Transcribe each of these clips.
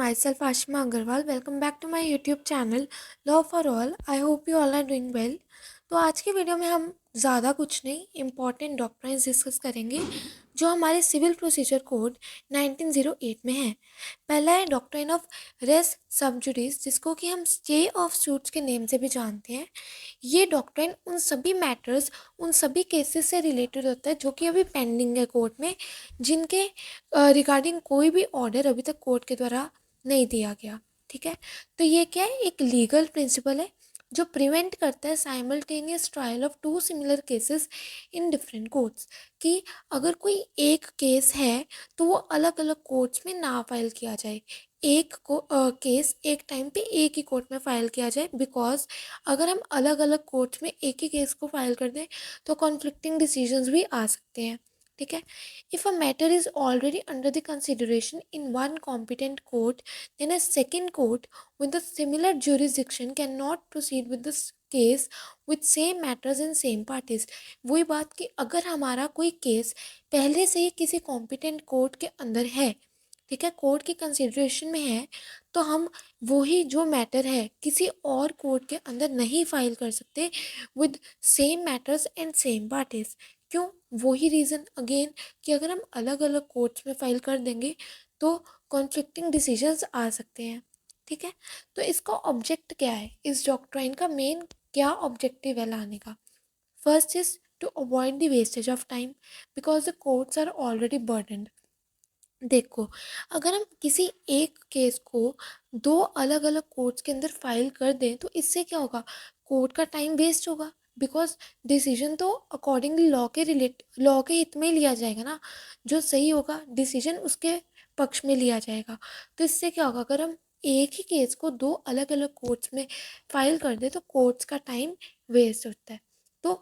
myself Ashima Agarwal. Welcome back to my YouTube channel Law for All. I hope you all are doing well. तो आज की video में हम ज़्यादा कुछ नहीं इम्पॉर्टेंट डॉक्ट्राइन्स डिस्कस करेंगे जो हमारे सिविल प्रोसीजर कोड 1908 में है। पहला है डॉक्ट्राइन ऑफ रेस सब जुडिस, जिसको कि हम स्टे ऑफ सूट्स के नेम से भी जानते हैं। ये डॉक्ट्राइन उन सभी मैटर्स, उन सभी केसेस से रिलेटेड होता है जो कि अभी पेंडिंग है कोर्ट में, जिनके रिगार्डिंग कोई भी ऑर्डर अभी तक कोर्ट के द्वारा नहीं दिया गया। ठीक है, तो ये क्या है, एक लीगल प्रिंसिपल है जो प्रिवेंट करता है simultaneous trial of two similar cases in different courts. कि अगर कोई एक केस है तो वो अलग अलग कोर्ट्स में ना फाइल किया जाए, एक को केस एक टाइम पे एक ही कोर्ट में फाइल किया जाए। बिकॉज अगर हम अलग अलग कोर्ट्स में एक ही केस को फाइल कर दें तो कॉन्फ्लिक्टिंग डिसीजंस भी आ सकते हैं। ठीक है, if a matter is already under the consideration in one competent court, then a second court with a similar jurisdiction cannot proceed with this case with same matters and same parties। वही बात कि अगर हमारा कोई case पहले से ही किसी competent court के अंदर है, ठीक है, कोर्ट की कंसिडरेशन में है, तो हम वही जो मैटर है किसी और कोर्ट के अंदर नहीं फाइल कर सकते with same matters and same parties. क्यों? वही रीज़न अगेन कि अगर हम अलग अलग कोर्ट्स में फाइल कर देंगे तो कॉन्फ्लिक्टिंग डिसीजंस आ सकते हैं। ठीक है, तो इसका ऑब्जेक्ट क्या है, इस डॉक्ट्राइन का मेन क्या ऑब्जेक्टिव है लाने का? First is to avoid the wastage of time because the courts are already burdened. देखो, अगर हम किसी एक केस को दो अलग अलग कोर्ट्स के अंदर फाइल कर दें तो इससे क्या होगा, कोर्ट का टाइम वेस्ट होगा। बिकॉज डिसीजन तो अकॉर्डिंगली लॉ के हित में ही लिया जाएगा ना, जो सही होगा डिसीजन उसके पक्ष में लिया जाएगा। तो इससे क्या होगा, अगर हम एक ही केस को दो अलग अलग कोर्ट्स में फाइल कर दे तो कोर्ट्स का टाइम वेस्ट होता है। तो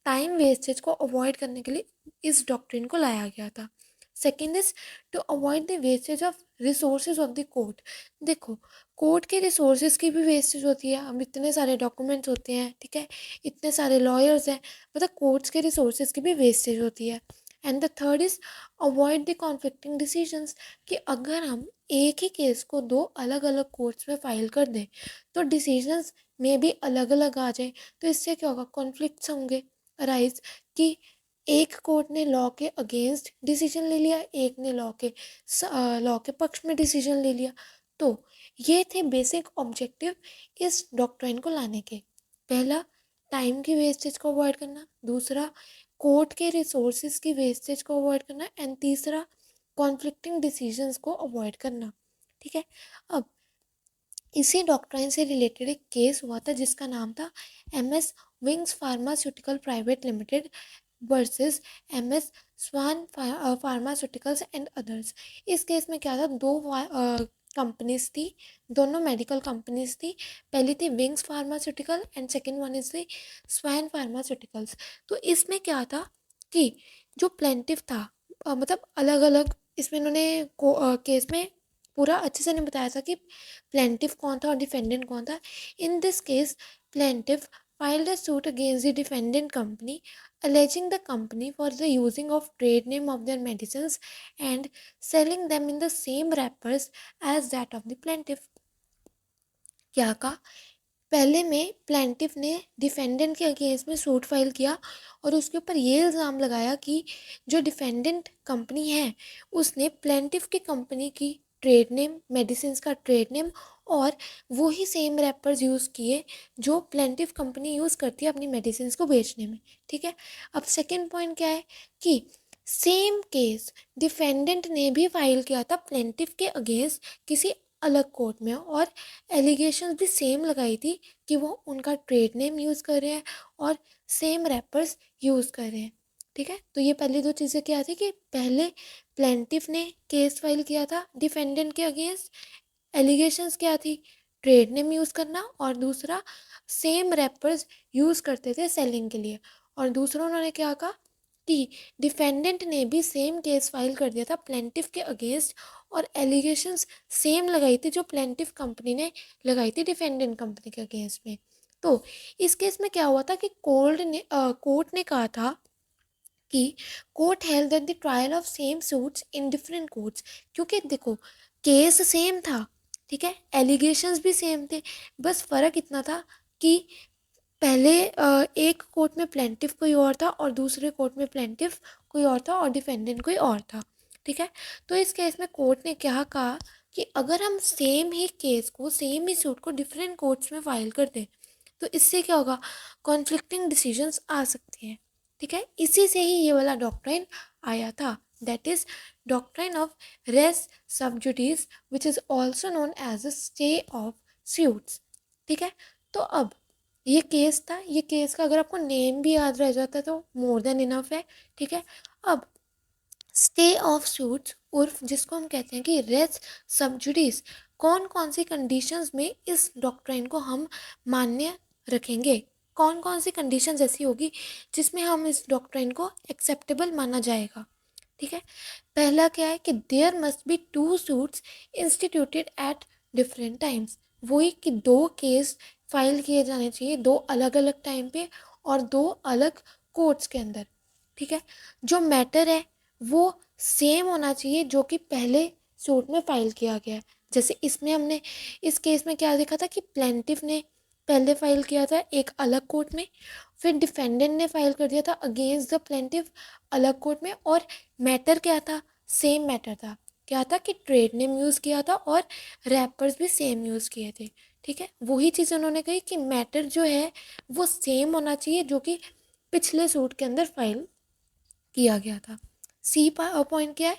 टाइम वेस्टेज को अवॉइड करने के लिए इस डॉक्ट्रिन को लाया गया था। Second is to avoid the wastage of resources of the court. देखो, कोर्ट के रिसोर्सेज की भी वेस्टेज होती है। अब इतने सारे डॉक्यूमेंट्स होते हैं, ठीक है, इतने सारे लॉयर्स हैं, मतलब कोर्ट्स के रिसोर्सेज की भी वेस्टेज होती है। And the third is avoid the conflicting decisions. कि अगर हम एक ही केस को दो अलग अलग कोर्ट्स में फाइल कर दें तो डिसीजंस में भी अलग अलग आ जाए, तो इससे क्या होगा, कॉन्फ्लिक्ट्स होंगे अराइज। कि एक कोर्ट ने लॉ के अगेंस्ट डिसीजन ले लिया, एक ने लॉ के पक्ष में डिसीजन ले लिया। तो ये थे बेसिक ऑब्जेक्टिव इस डॉक्ट्राइन को लाने के। पहला, टाइम की वेस्टेज को अवॉइड करना। दूसरा, कोर्ट के रिसोर्सेज की वेस्टेज को अवॉइड करना। एंड तीसरा, कॉन्फ्लिक्टिंग डिसीजंस को अवॉइड करना। ठीक है, अब इसी डॉक्ट्राइन से रिलेटेड एक केस हुआ था जिसका नाम था MS Wings Pharmaceutical Private Limited versus MS Swan Pharmaceuticals and others. इस केस में क्या था, दो कंपनीज थी, दोनों मेडिकल कंपनीज थी। पहली थी wings pharmaceutical and second one is थी स्वान फार्मास्यूटिकल्स। तो इसमें क्या था कि जो प्लेंटिफ था, मतलब अलग अलग इसमें इन्होंने केस में पूरा अच्छे से नहीं बताया था कि प्लेंटिफ कौन था और डिफेंडेंट कौन था। In this case plaintiff filed a suit against the defendant company alleging the company for the using of trade name of their medicines and selling them in the same wrappers as that of the plaintiff। क्या कहा, पहले में plaintiff ने defendant के against में suit file किया और उसके ऊपर ये इल्ज़ाम लगाया कि जो डिफेंडेंट कंपनी है उसने प्लेंटिफ की कंपनी की ट्रेड नेम, मेडिसिन का ट्रेड नेम और वही सेम रैपर्स यूज़ किए जो प्लेंटिफ कंपनी यूज़ करती है अपनी मेडिसिन को बेचने में। ठीक है, अब सेकेंड पॉइंट क्या है कि सेम केस डिफेंडेंट ने भी फाइल किया था प्लेंटिफ के अगेंस्ट किसी अलग कोर्ट में और एलिगेशंस भी सेम लगाई थी कि वो उनका ट्रेड नेम यूज़ कर रहे हैं और सेम रैपर्स यूज़ कर रहे हैं। ठीक है, तो ये पहली दो चीज़ें क्या थी कि पहले प्लेंटिफ ने केस फाइल किया था डिफेंडेंट के अगेंस्ट, एलिगेशंस क्या थी, ट्रेड नेम यूज़ करना, और दूसरा सेम रैपर्स यूज़ करते थे सेलिंग के लिए। और दूसरा उन्होंने क्या कहा कि डिफेंडेंट ने भी सेम केस फाइल कर दिया था प्लेंटिफ के अगेंस्ट और एलिगेशंस सेम लगाई थी जो प्लेंटिफ कंपनी ने लगाई थी डिफेंडेंट कंपनी के अगेंस्ट में। तो इस केस में क्या हुआ था कि कोर्ट ने कहा था कि court held that the trial of same suits in different courts. क्योंकि देखो, केस सेम था ठीक है, एलिगेशंस भी सेम थे, बस फ़र्क इतना था कि पहले एक कोर्ट में प्लेंटिफ कोई और था और दूसरे कोर्ट में प्लेंटिफ कोई और था और डिफेंडेंट कोई और था। ठीक है, तो इस केस में कोर्ट ने क्या कहा कि अगर हम सेम ही केस को, सेम ही सूट को डिफरेंट कोर्ट्स में फाइल कर दें तो इससे क्या होगा, कॉन्फ्लिक्टिंग डिसीजंस आ सकते हैं। ठीक है, इसी से ही ये वाला डॉक्ट्राइन आया था, that is doctrine of res sub judice which is also known as a stay of suits. ठीक है, तो अब ये केस था, ये केस का अगर आपको नेम भी याद रह जाता है तो मोर देन इनफ है। ठीक है, अब स्टे ऑफ सूट्स उर्फ जिसको हम कहते हैं कि रेस सबजुडिस, कौन कौन सी कंडीशंस में इस डॉक्ट्राइन को हम मान्य रखेंगे, कौन कौन सी कंडीशंस ऐसी होगी जिसमें हम इस डॉक्ट्राइन को एक्सेप्टेबल माना जाएगा। ठीक है, पहला क्या है कि there must be two suits instituted at different times, वही कि दो केस फाइल किए जाने चाहिए दो अलग अलग टाइम पे और दो अलग कोर्ट्स के अंदर। ठीक है, जो मैटर है वो सेम होना चाहिए जो कि पहले सूट में फाइल किया गया है। जैसे इसमें हमने इस केस में क्या देखा था कि प्लेंटिफ ने पहले फाइल किया था एक अलग कोर्ट में, फिर डिफेंडेंट ने फाइल कर दिया था अगेंस्ट द प्लेंटिफ अलग कोर्ट में, और मैटर क्या था, सेम मैटर था। क्या था कि ट्रेड नेम यूज़ किया था और रैपर्स भी सेम यूज़ किए थे। ठीक है, वही चीज़ उन्होंने कही कि मैटर जो है वो सेम होना चाहिए जो कि पिछले सूट के अंदर फाइल किया गया था। सी पॉइंट क्या है,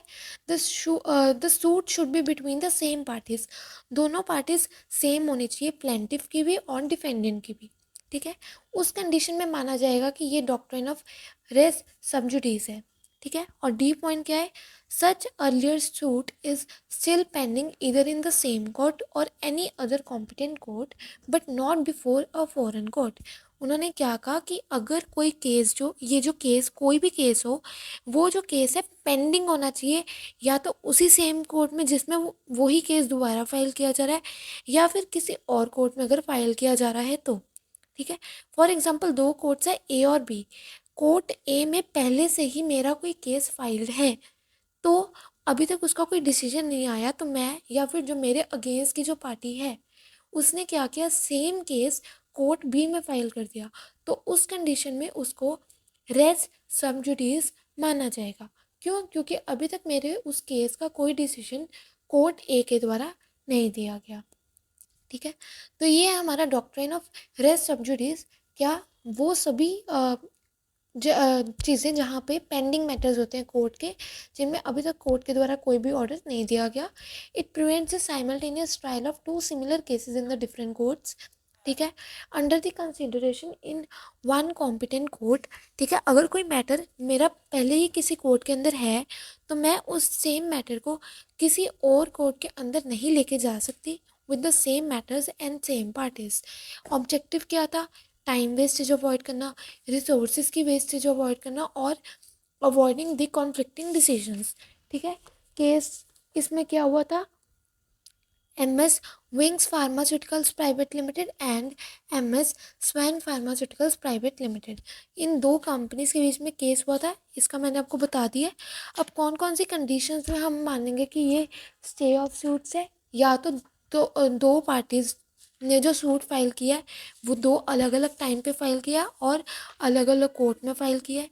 the suit should be between the same parties, दोनों पार्टीज सेम होनी चाहिए, प्लेंटिफ की भी और डिफेंडेंट की भी। ठीक है, उस कंडीशन में माना जाएगा कि ये डॉक्ट्रिन ऑफ रेस सबजुडिस है। ठीक है, और डी पॉइंट क्या है, such earlier suit is still pending इधर इन द सेम कोर्ट और any other competent court but not before a foreign court. उन्होंने क्या कहा कि अगर कोई केस, जो ये जो केस कोई भी केस हो, वो जो केस है पेंडिंग होना चाहिए या तो उसी सेम कोर्ट में जिसमें वही केस दोबारा फाइल किया जा रहा है या फिर किसी और कोर्ट में अगर फाइल किया जा रहा है तो। ठीक है, फॉर एग्जांपल दो कोर्ट्स है ए और बी, कोर्ट ए में पहले से ही मेरा कोई केस फाइल्ड है तो अभी तक उसका कोई डिसीजन नहीं आया, तो मैं या फिर जो मेरे अगेंस्ट की जो पार्टी है उसने क्या किया, सेम केस कोर्ट बी में फाइल कर दिया, तो उस कंडीशन में उसको रेस सबजुडिस माना जाएगा। क्यों, क्योंकि अभी तक मेरे उस केस का कोई डिसीजन कोर्ट ए के द्वारा नहीं दिया गया। ठीक है, तो ये है हमारा डॉक्ट्रिन ऑफ रेस सबजुडिस। क्या वो सभी चीज़ें जहाँ पे पेंडिंग मैटर्स होते हैं कोर्ट के, जिनमें अभी तक कोर्ट के द्वारा कोई भी ऑर्डर नहीं दिया गया, it prevents the simultaneous trial of two similar cases in the different courts. ठीक है, under the consideration in one competent court. ठीक है, अगर कोई मैटर मेरा पहले ही किसी कोर्ट के अंदर है तो मैं उस सेम मैटर को किसी और कोर्ट के अंदर नहीं लेके जा सकती with the same matters and same parties. Objective क्या था, टाइम वेस्टेज अवॉइड करना, रिसोर्सेज की वेस्टेज अवॉइड करना और अवॉइडिंग द कॉन्फ्लिक्टिंग डिसीजंस। ठीक है, केस इसमें क्या हुआ था, MS Wings pharmaceuticals private limited and MS Swan pharmaceuticals private limited, इन दो कंपनीज के बीच में केस हुआ था, इसका मैंने आपको बता दिया। अब कौन कौन सी कंडीशंस में हम मानेंगे कि ये स्टे ऑफ सूट्स है, या तो दो पार्टीज ने जो सूट फाइल किया है वो दो अलग अलग टाइम पे फाइल किया और अलग अलग कोर्ट में फाइल किया है,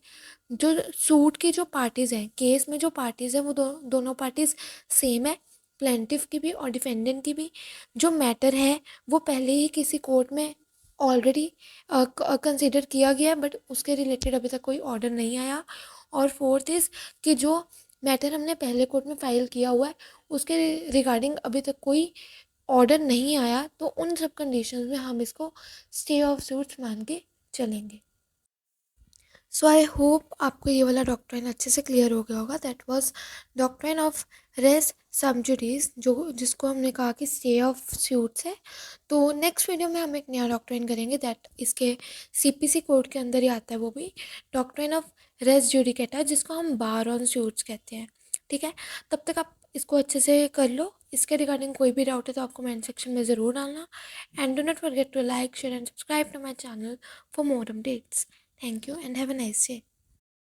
जो सूट की जो पार्टीज़ हैं, केस में जो पार्टीज़ हैं वो दोनों पार्टीज़ सेम है, प्लेंटिफ की भी और डिफेंडेंट की भी, जो मैटर है वो पहले ही किसी कोर्ट में ऑलरेडी कंसिडर किया गया है बट उसके रिलेटेड अभी तक कोई ऑर्डर नहीं आया, और फोर्थ इज़ कि जो मैटर हमने पहले कोर्ट में फाइल किया हुआ है उसके रिगार्डिंग अभी तक कोई ऑर्डर नहीं आया, तो उन सब कंडीशंस में हम इसको स्टे ऑफ सूट्स मान के चलेंगे। सो आई होप आपको ये वाला डॉक्ट्रिन अच्छे से क्लियर हो गया होगा। That was doctrine of res sub judice, जो जिसको हमने कहा कि स्टे ऑफ सूट्स है। तो नेक्स्ट वीडियो में हम एक नया डॉक्ट्रिन करेंगे दैट इसके सीपीसी कोड के अंदर ही आता है, वो भी डॉक्ट्रिन ऑफ रेस जुडिकेटा, जिसको हम बार ऑन सूट्स कहते हैं। ठीक है, तब तक आप इसको अच्छे से कर लो। इसके रिगार्डिंग कोई भी डाउट है तो आपको कमेंट सेक्शन में ज़रूर डालना, and do not forget to like share and subscribe to my channel for more updates. Thank you and have a nice day.